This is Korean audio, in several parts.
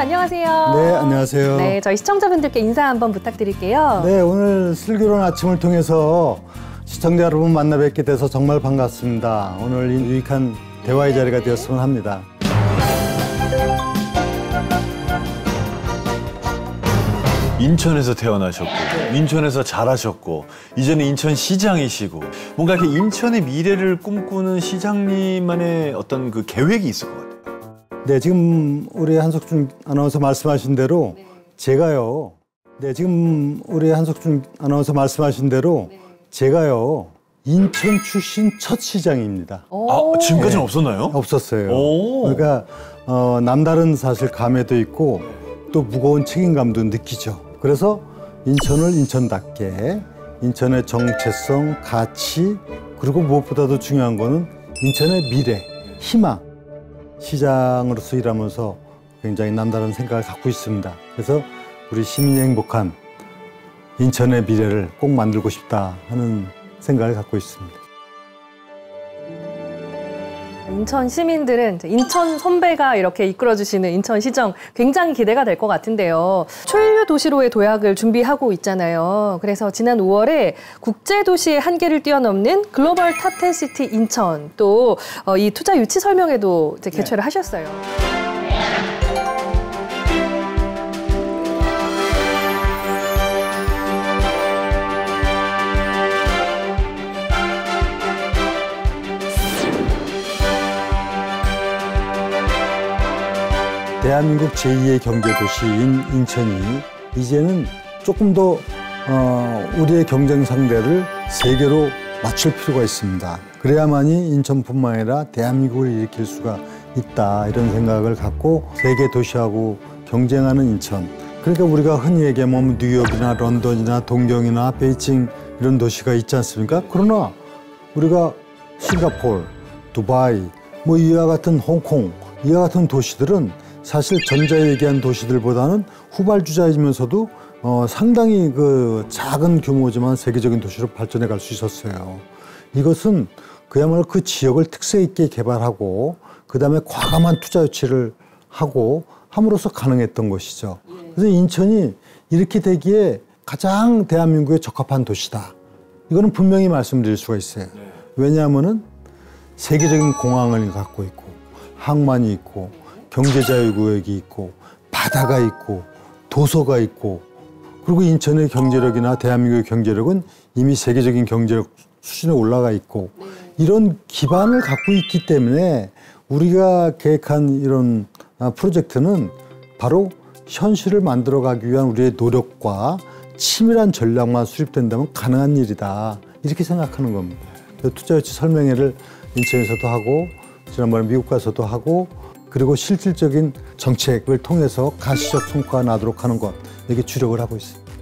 안녕하세요. 네, 안녕하세요. 네, 저희 시청자분들께 인사 한번 부탁드릴게요. 네, 오늘 슬기로운 아침을 통해서 시청자 여러분 만나 뵙게 돼서 정말 반갑습니다. 오늘 유익한 대화의 자리가 되었으면 합니다. 인천에서 태어나셨고, 인천에서 자라셨고, 이제는 인천시장이시고, 뭔가 이렇게 인천의 미래를 꿈꾸는 시장님만의 어떤 그 계획이 있을 것 같아요. 네, 지금 우리 한석준 아나운서 말씀하신 대로 제가요. 네, 지금 우리 한석준 아나운서 말씀하신 대로 제가요. 인천 출신 첫 시장입니다. 아, 지금까지는 없었나요? 없었어요. 그러니까 남다른 사실 감회도 있고 또 무거운 책임감도 느끼죠. 그래서 인천을 인천답게 인천의 정체성, 가치 그리고 무엇보다도 중요한 거는 인천의 미래, 희망. 시장으로서 일하면서 굉장히 남다른 생각을 갖고 있습니다. 그래서 우리 시민이 행복한 인천의 미래를 꼭 만들고 싶다 하는 생각을 갖고 있습니다. 인천 시민들은 인천 선배가 이렇게 이끌어주시는 인천시정 굉장히 기대가 될 것 같은데요. 초일류 도시로의 도약을 준비하고 있잖아요. 그래서 지난 5월에 국제도시의 한계를 뛰어넘는 글로벌 탑10시티 인천 또 이 투자 유치 설명회도 이제 개최를 하셨어요. 대한민국 제2의 경제도시인 인천이 이제는 조금 더 우리의 경쟁 상대를 세계로 맞출 필요가 있습니다. 그래야만이 인천뿐만 아니라 대한민국을 일으킬 수가 있다 이런 생각을 갖고 세계 도시하고 경쟁하는 인천. 그러니까 우리가 흔히 얘기하면 뉴욕이나 런던이나 동경이나 베이징 이런 도시가 있지 않습니까? 그러나 우리가 싱가포르, 두바이, 뭐 이와 같은 홍콩, 이와 같은 도시들은 사실 전자 얘기한 도시들보다는 후발주자이면서도 상당히 그 작은 규모지만 세계적인 도시로 발전해 갈 수 있었어요. 이것은 그야말로 그 지역을 특색 있게 개발하고 그다음에 과감한 투자 유치를 하고 함으로써 가능했던 것이죠. 그래서 인천이 이렇게 되기에 가장 대한민국에 적합한 도시다. 이거는 분명히 말씀드릴 수가 있어요. 왜냐하면은 세계적인 공항을 갖고 있고 항만이 있고 경제자유구역이 있고 바다가 있고 도서가 있고 그리고 인천의 경제력이나 대한민국의 경제력은 이미 세계적인 경제력 수준에 올라가 있고 이런 기반을 갖고 있기 때문에 우리가 계획한 이런 프로젝트는 바로 현실을 만들어가기 위한 우리의 노력과 치밀한 전략만 수립된다면 가능한 일이다 이렇게 생각하는 겁니다. 투자유치 설명회를 인천에서도 하고 지난번에 미국 가서도 하고 그리고 실질적인 정책을 통해서 가시적 성과가 나도록 하는 것, 이게 주력을 하고 있습니다.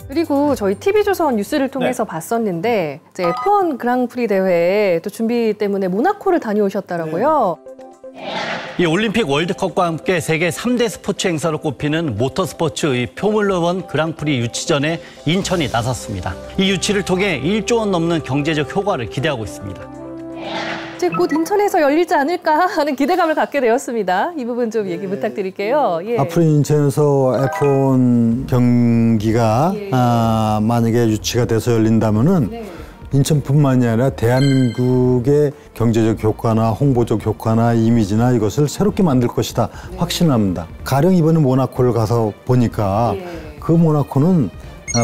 그리고 저희 TV조선 뉴스를 통해서 봤었는데 이제 F1 그랑프리 대회 또 준비 때문에 모나코를 다녀오셨더라고요. 이 올림픽 월드컵과 함께 세계 3대 스포츠 행사로 꼽히는 모터스포츠의 포뮬러1 그랑프리 유치전에 인천이 나섰습니다. 이 유치를 통해 1조 원 넘는 경제적 효과를 기대하고 있습니다. 이제 곧 인천에서 열리지 않을까 하는 기대감을 갖게 되었습니다. 이 부분 좀 얘기 부탁드릴게요. 예. 앞으로 인천에서 F1 경기가 만약에 유치가 돼서 열린다면은 인천뿐만이 아니라 대한민국의 경제적 효과나 홍보적 효과나 이미지나 이것을 새롭게 만들 것이다 확신합니다. 가령 이번에 모나코를 가서 보니까 그 모나코는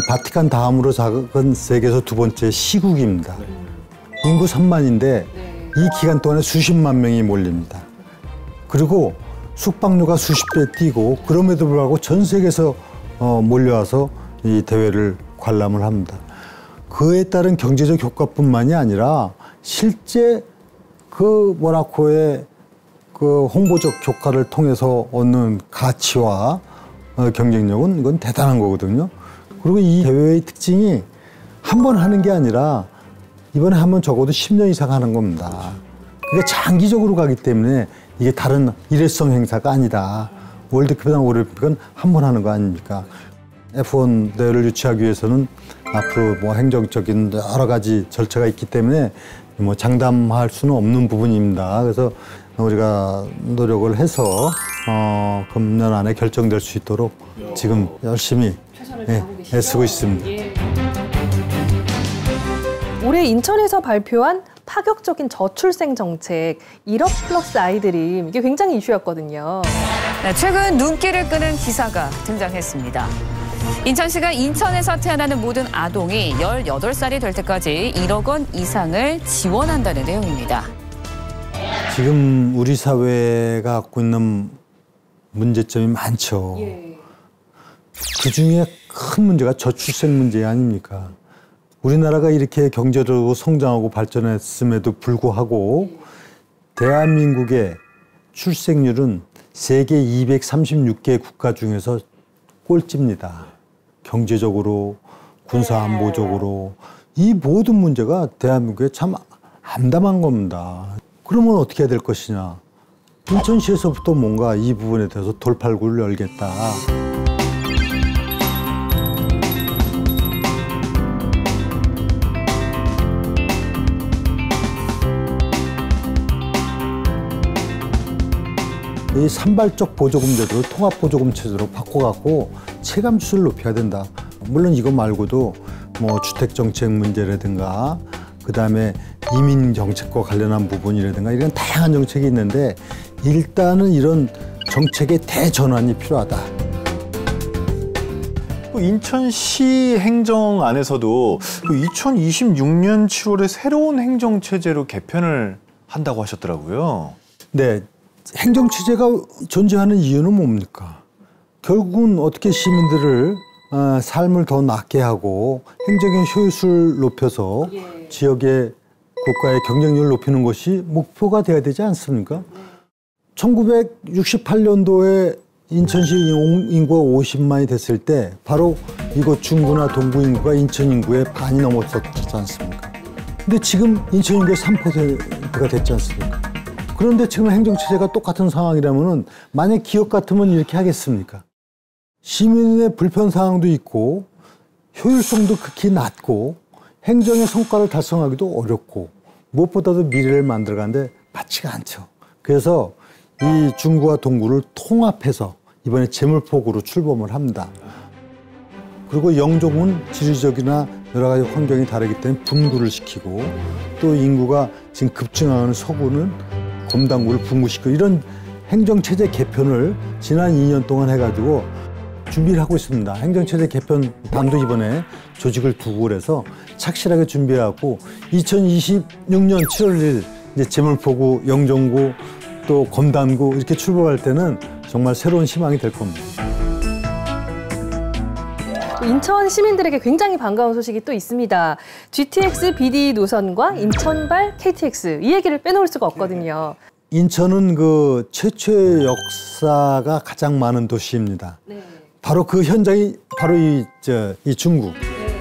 바티칸 다음으로 작은 세계에서 두 번째 시국입니다. 인구 3만인데 이 기간 동안에 수십만 명이 몰립니다. 그리고 숙박료가 수십 배 뛰고 그럼에도 불구하고 전 세계에서 몰려와서 이 대회를 관람을 합니다. 그에 따른 경제적 효과뿐만이 아니라 실제 그 모나코의 그 홍보적 효과를 통해서 얻는 가치와 경쟁력은 이건 대단한 거거든요. 그리고 이 대회의 특징이 한 번 하는 게 아니라 이번에 하면 적어도 10년 이상 하는 겁니다. 그게 장기적으로 가기 때문에 이게 다른 일회성 행사가 아니다. 월드컵이나 올림픽은 한 번 하는 거 아닙니까? F1 대회를 유치하기 위해서는 앞으로 뭐 행정적인 여러 가지 절차가 있기 때문에 뭐 장담할 수는 없는 부분입니다. 그래서 우리가 노력을 해서 금년 안에 결정될 수 있도록 지금 열심히 애쓰고 있습니다. 올해 인천에서 발표한 파격적인 저출생 정책 1억 플러스 아이드림, 이게 굉장히 이슈였거든요. 네, 최근 눈길을 끄는 기사가 등장했습니다. 인천시가 인천에서 태어나는 모든 아동이 18살이 될 때까지 1억 원 이상을 지원한다는 내용입니다. 지금 우리 사회가 갖고 있는 문제점이 많죠. 그중에 큰 문제가 저출생 문제 아닙니까? 우리나라가 이렇게 경제적으로 성장하고 발전했음에도 불구하고 대한민국의 출생률은 세계 236개 국가 중에서 꼴찌입니다. 경제적으로, 군사안보적으로 이 모든 문제가 대한민국에 참 암담한 겁니다. 그러면 어떻게 해야 될 것이냐. 인천시에서부터 뭔가 이 부분에 대해서 돌팔구를 열겠다. 이 산발적 보조금 제도를 통합보조금 체제로 바꿔갖고 체감 수준을 높여야 된다. 물론 이거 말고도 뭐 주택정책 문제라든가 그다음에 이민정책과 관련한 부분이라든가 이런 다양한 정책이 있는데 일단은 이런 정책의 대전환이 필요하다. 인천시 행정 안에서도 2026년 7월에 새로운 행정체제로 개편을 한다고 하셨더라고요. 네. 행정체제가 존재하는 이유는 뭡니까? 결국은 어떻게 시민들을 삶을 더 낫게 하고 행정의 효율을 높여서 지역의 국가의 경쟁력을 높이는 것이 목표가 돼야 되지 않습니까? 1968년도에 인천시 인구가 50만이 됐을 때 바로 이곳 중구나 동구 인구가 인천 인구의 반이 넘었었지 않습니까? 근데 지금 인천 인구의 3%가 됐지 않습니까? 그런데 지금 행정체제가 똑같은 상황이라면 만약 기업 같으면 이렇게 하겠습니까? 시민의 불편사항도 있고 효율성도 극히 낮고 행정의 성과를 달성하기도 어렵고 무엇보다도 미래를 만들어가는데 맞지가 않죠. 그래서 이 중구와 동구를 통합해서 이번에 제물포구로 출범을 합니다. 그리고 영종은 지리적이나 여러 가지 환경이 다르기 때문에 분구를 시키고 또 인구가 지금 급증하는 서구는 검단구를 분구시키고 이런 행정체제 개편을 지난 2년 동안 해가지고 준비를 하고 있습니다. 행정체제 개편단도 이번에 조직을 두고 그래서 착실하게 준비해갖고 2026년 7월 1일 이제 제물포구, 영종구, 또 검단구 이렇게 출범할 때는 정말 새로운 희망이 될 겁니다. 인천 시민들에게 굉장히 반가운 소식이 또 있습니다. GTX BD 노선과 인천발 KTX, 이 얘기를 빼놓을 수가 없거든요. 인천은 그 최초의 역사가 가장 많은 도시입니다. 바로 그 현장이 바로 이 중구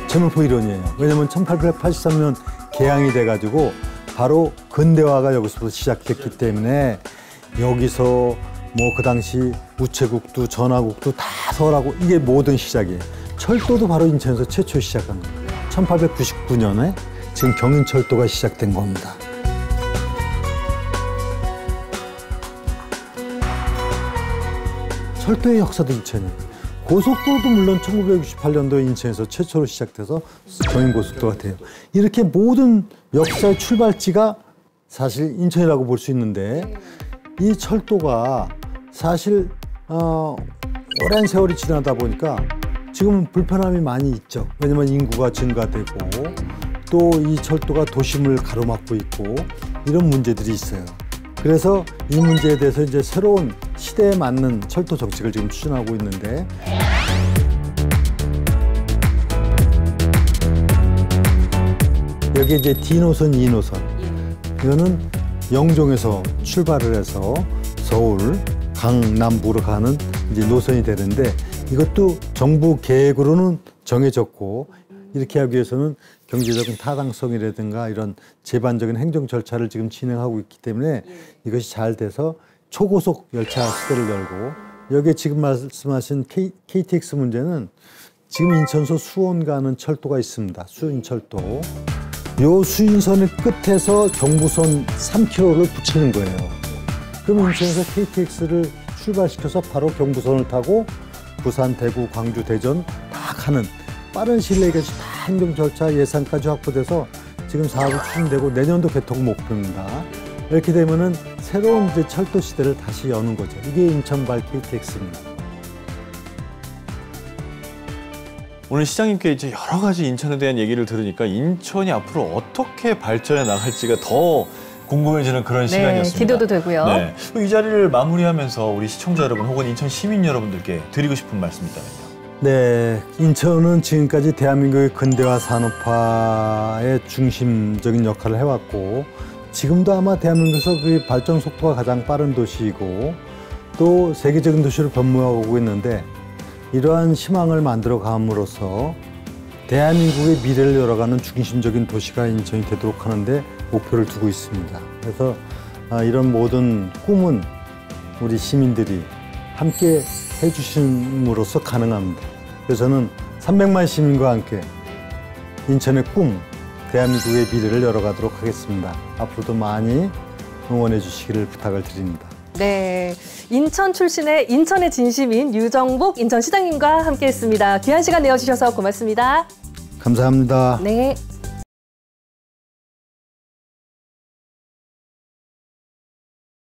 제물포 일원이에요. 왜냐하면 1883년 개항이 돼가지고 바로 근대화가 여기서부터 시작됐기 때문에 여기서 뭐 그 당시 우체국도 전화국도 다 설하고 이게 모든 시작이에요. 철도도 바로 인천에서 최초 시작한 거예요. 1899년에 지금 경인철도가 시작된 겁니다. 철도의 역사도 인천이에요. 고속도로도 물론 1968년도에 인천에서 최초로 시작돼서 경인고속도로가 돼요. 이렇게 모든 역사의 출발지가 사실 인천이라고 볼 수 있는데 이 철도가 사실 오랜 세월이 지나다 보니까 지금은 불편함이 많이 있죠. 왜냐면 인구가 증가되고 또 이 철도가 도심을 가로막고 있고 이런 문제들이 있어요. 그래서 이 문제에 대해서 이제 새로운 시대에 맞는 철도 정책을 지금 추진하고 있는데 여기 이제 D노선, E노선 이거는 영종에서 출발을 해서 서울, 강남부로 가는 이제 노선이 되는데 이것도 정부 계획으로는 정해졌고 이렇게 하기 위해서는 경제적인 타당성이라든가 이런 제반적인 행정 절차를 지금 진행하고 있기 때문에 이것이 잘 돼서 초고속 열차 시대를 열고 여기에 지금 말씀하신 KTX 문제는 지금 인천서 수원 가는 철도가 있습니다. 수인철도. 요 수인선의 끝에서 경부선 3km를 붙이는 거예요. 그럼 인천에서 KTX를 출발시켜서 바로 경부선을 타고 부산, 대구, 광주, 대전 다 가는 빠른 시일 내에 다 행정 절차 예산까지 확보돼서 지금 사업이 추진되고 내년도 개통 목표입니다. 이렇게 되면은 새로운 이제 철도 시대를 다시 여는 거죠. 이게 인천발 KTX입니다. 오늘 시장님께 이제 여러 가지 인천에 대한 얘기를 들으니까 인천이 앞으로 어떻게 발전해 나갈지가 더 궁금해지는 그런 시간이었습니다. 기대도 되고요. 네. 이 자리를 마무리하면서 우리 시청자 여러분 혹은 인천 시민 여러분들께 드리고 싶은 말씀 있다면요. 네, 인천은 지금까지 대한민국의 근대화 산업화의 중심적인 역할을 해왔고 지금도 아마 대한민국에서 그 발전 속도가 가장 빠른 도시이고 또 세계적인 도시로 변모하고 있는데 이러한 희망을 만들어 감으로써 대한민국의 미래를 열어가는 중심적인 도시가 인천이 되도록 하는데 목표를 두고 있습니다. 그래서 이런 모든 꿈은 우리 시민들이 함께 해주심으로써 가능합니다. 그래서 저는 300만 시민과 함께 인천의 꿈, 대한민국의 미래를 열어가도록 하겠습니다. 앞으로도 많이 응원해 주시기를 부탁을 드립니다. 네, 인천 출신의 인천의 진심인 유정복 인천시장님과 함께했습니다. 귀한 시간 내어주셔서 고맙습니다. 감사합니다. 네.